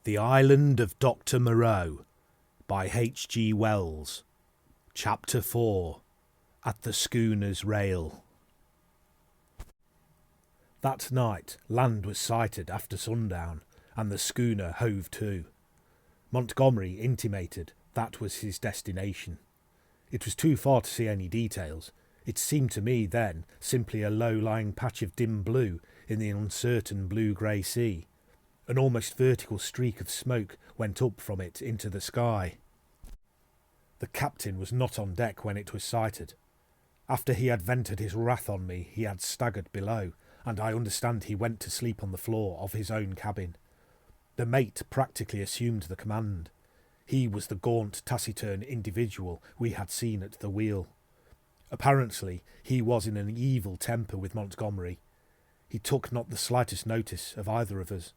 The Island of Dr. Moreau by H. G. Wells. Chapter 4. At the Schooners' Rail. That night land was sighted after sundown, and the schooner hove to. Montgomery intimated that was his destination. It was too far to see any details. It seemed to me then simply a low-lying patch of dim blue in the uncertain blue-grey sea. An almost vertical streak of smoke went up from it into the sky. The captain was not on deck when it was sighted. After he had vented his wrath on me, he had staggered below, and I understand he went to sleep on the floor of his own cabin. The mate practically assumed the command. He was the gaunt, taciturn individual we had seen at the wheel. Apparently, he was in an evil temper with Montgomery. He took not the slightest notice of either of us.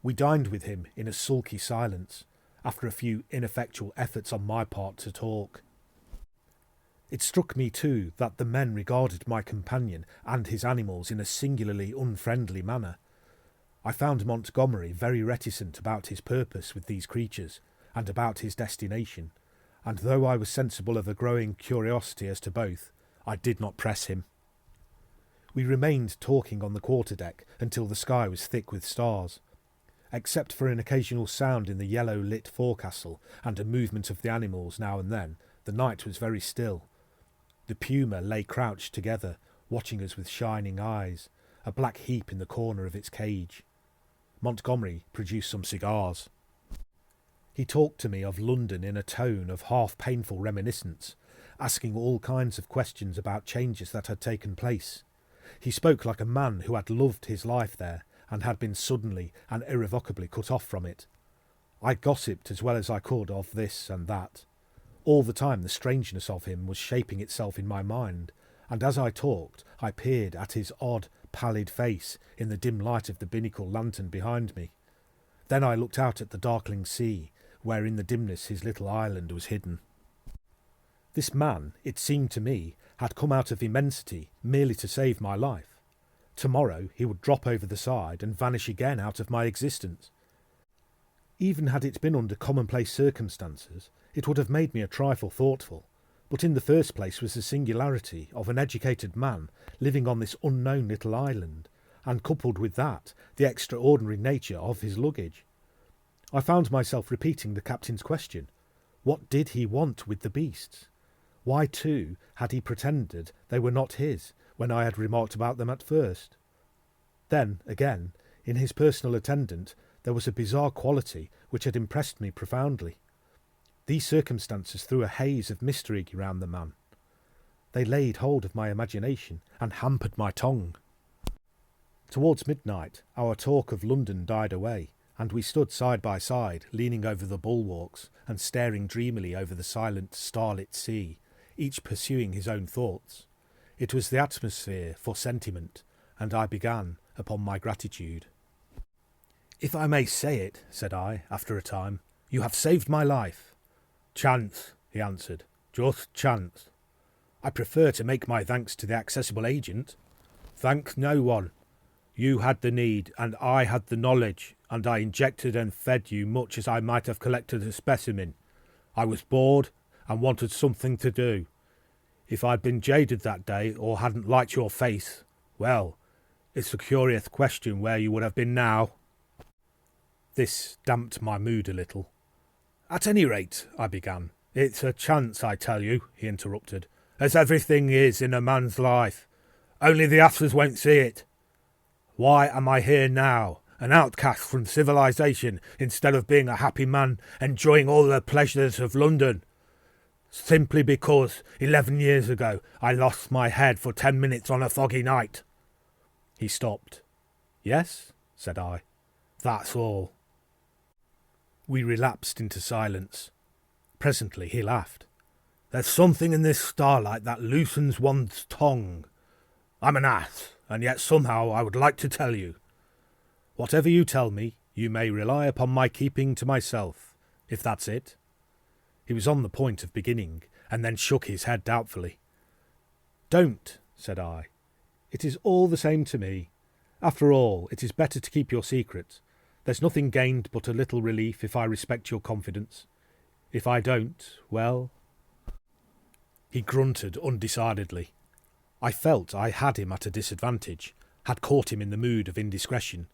We dined with him in a sulky silence, after a few ineffectual efforts on my part to talk. It struck me too that the men regarded my companion and his animals in a singularly unfriendly manner. I found Montgomery very reticent about his purpose with these creatures, and about his destination, and though I was sensible of a growing curiosity as to both, I did not press him. We remained talking on the quarter-deck until the sky was thick with stars. Except for an occasional sound in the yellow-lit forecastle and a movement of the animals now and then, the night was very still. The puma lay crouched together, watching us with shining eyes, a black heap in the corner of its cage. Montgomery produced some cigars. He talked to me of London in a tone of half-painful reminiscence, asking all kinds of questions about changes that had taken place. He spoke like a man who had loved his life there, and had been suddenly and irrevocably cut off from it. I gossiped as well as I could of this and that. All the time the strangeness of him was shaping itself in my mind, and as I talked I peered at his odd, pallid face in the dim light of the binnacle lantern behind me. Then I looked out at the darkling sea, where in the dimness his little island was hidden. This man, it seemed to me, had come out of immensity merely to save my life. Tomorrow he would drop over the side and vanish again out of my existence. Even had it been under commonplace circumstances, it would have made me a trifle thoughtful, but in the first place was the singularity of an educated man living on this unknown little island, and coupled with that, the extraordinary nature of his luggage. I found myself repeating the captain's question. What did he want with the beasts? Why, too, had he pretended they were not his, when I had remarked about them at first? Then, again, in his personal attendant, there was a bizarre quality which had impressed me profoundly. These circumstances threw a haze of mystery round the man. They laid hold of my imagination and hampered my tongue. Towards midnight, our talk of London died away, and we stood side by side, leaning over the bulwarks and staring dreamily over the silent, starlit sea, each pursuing his own thoughts. It was the atmosphere for sentiment, and I began upon my gratitude. "If I may say it," said I, after a time, "you have saved my life." "Chance," he answered, "just chance. I prefer to make my thanks to the accessible agent." "Thank no one. You had the need, and I had the knowledge, and I injected and fed you much as I might have collected a specimen. I was bored, and wanted something to do. If I'd been jaded that day, or hadn't liked your face, well, it's a curious question where you would have been now." This damped my mood a little. "At any rate," I began. "It's a chance, I tell you," he interrupted, "as everything is in a man's life. Only the asses won't see it. Why am I here now, an outcast from civilization, instead of being a happy man enjoying all the pleasures of London? Simply because 11 years ago I lost my head for 10 minutes on a foggy night." He stopped. "Yes?" said I. "That's all." We relapsed into silence. Presently he laughed. "There's something in this starlight that loosens one's tongue. I'm an ass, and yet somehow I would like to tell you. Whatever you tell me, you may rely upon my keeping to myself, if that's it." He was on the point of beginning, and then shook his head doubtfully. "Don't," said I. "It is all the same to me. After all, it is better to keep your secret. There's nothing gained but a little relief if I respect your confidence. If I don't, well..." He grunted undecidedly. I felt I had him at a disadvantage, had caught him in the mood of indiscretion,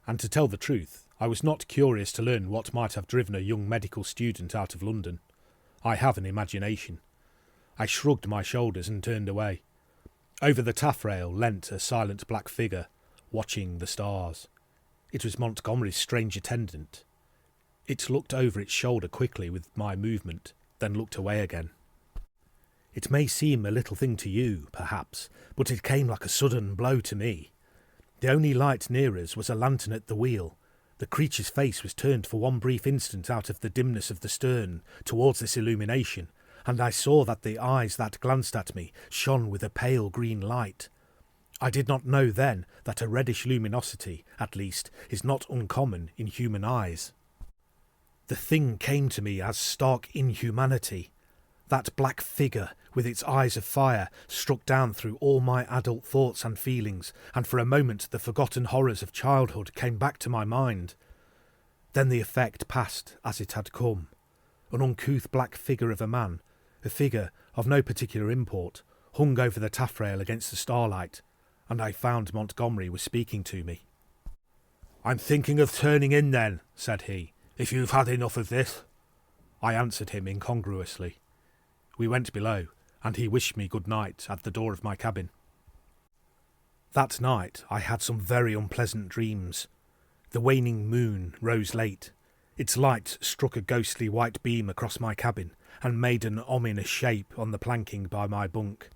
and to tell the truth, I was not curious to learn what might have driven a young medical student out of London. I have an imagination. I shrugged my shoulders and turned away. Over the taffrail leant a silent black figure, watching the stars. It was Montgomery's strange attendant. It looked over its shoulder quickly with my movement, then looked away again. It may seem a little thing to you, perhaps, but it came like a sudden blow to me. The only light near us was a lantern at the wheel. The creature's face was turned for one brief instant out of the dimness of the stern towards this illumination, and I saw that the eyes that glanced at me shone with a pale green light. I did not know then that a reddish luminosity, at least, is not uncommon in human eyes. The thing came to me as stark inhumanity. That black figure, with its eyes of fire, struck down through all my adult thoughts and feelings, and for a moment the forgotten horrors of childhood came back to my mind. Then the effect passed as it had come. An uncouth black figure of a man, a figure of no particular import, hung over the taffrail against the starlight, and I found Montgomery was speaking to me. "I'm thinking of turning in then," said he, "if you've had enough of this." I answered him incongruously. We went below, and he wished me good night at the door of my cabin. That night I had some very unpleasant dreams. The waning moon rose late. Its light struck a ghostly white beam across my cabin, and made an ominous shape on the planking by my bunk.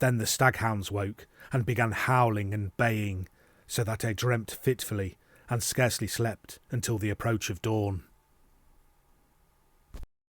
Then the staghounds woke, and began howling and baying, so that I dreamt fitfully, and scarcely slept until the approach of dawn.